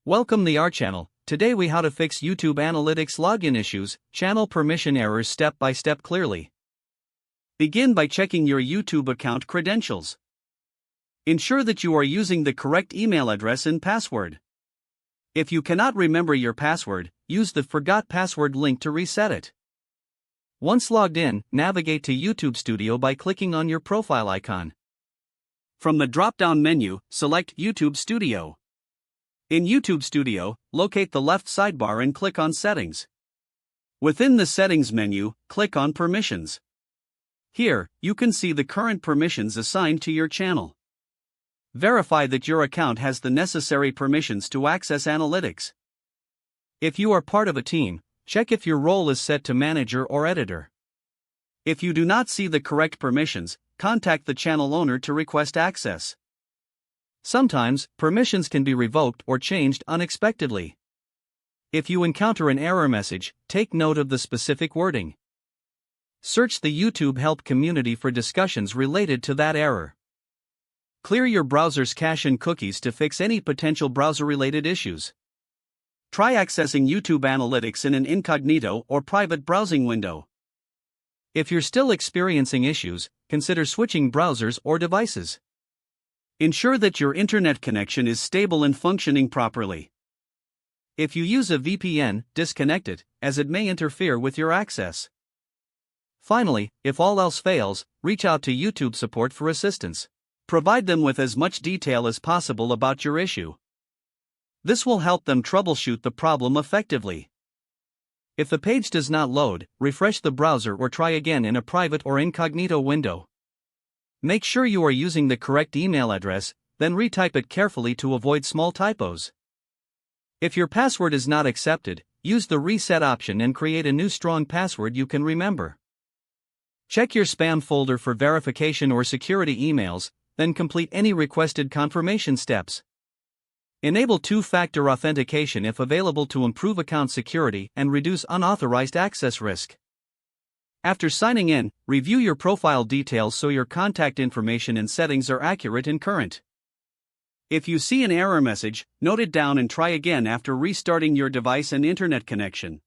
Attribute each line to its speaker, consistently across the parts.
Speaker 1: Welcome to our channel. Today we how to fix YouTube Analytics login issues, channel permission errors step by step clearly. Begin by checking your YouTube account credentials. Ensure that you are using the correct email address and password. If you cannot remember your password, use the Forgot Password link to reset it. Once logged in, navigate to YouTube Studio by clicking on your profile icon. From the drop-down menu, select YouTube Studio. In YouTube Studio, locate the left sidebar and click on Settings. Within the Settings menu, click on Permissions. Here, you can see the current permissions assigned to your channel. Verify that your account has the necessary permissions to access analytics. If you are part of a team, check if your role is set to manager or editor. If you do not see the correct permissions, contact the channel owner to request access. Sometimes, permissions can be revoked or changed unexpectedly. If you encounter an error message, take note of the specific wording. Search the YouTube help community for discussions related to that error. Clear your browser's cache and cookies to fix any potential browser-related issues. Try accessing YouTube Analytics in an incognito or private browsing window. If you're still experiencing issues, consider switching browsers or devices. Ensure that your internet connection is stable and functioning properly. If you use a VPN, disconnect it, as it may interfere with your access. Finally, if all else fails, reach out to YouTube support for assistance. Provide them with as much detail as possible about your issue. This will help them troubleshoot the problem effectively. If the page does not load, refresh the browser or try again in a private or incognito window. Make sure you are using the correct email address, then retype it carefully to avoid small typos. If your password is not accepted, use the reset option and create a new strong password you can remember. Check your spam folder for verification or security emails, then complete any requested confirmation steps. Enable two-factor authentication if available to improve account security and reduce unauthorized access risk. After signing in, review your profile details so your contact information and settings are accurate and current. If you see an error message, note it down and try again after restarting your device and internet connection.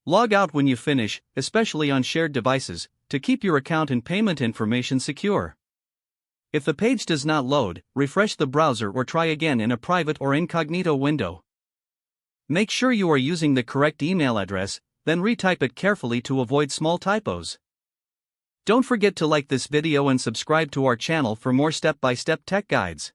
Speaker 1: Log out when you finish, especially on shared devices, to keep your account and payment information secure. If the page does not load, refresh the browser or try again in a private or incognito window. Make sure you are using the correct email address, then retype it carefully to avoid small typos. Don't forget to like this video and subscribe to our channel for more step-by-step tech guides.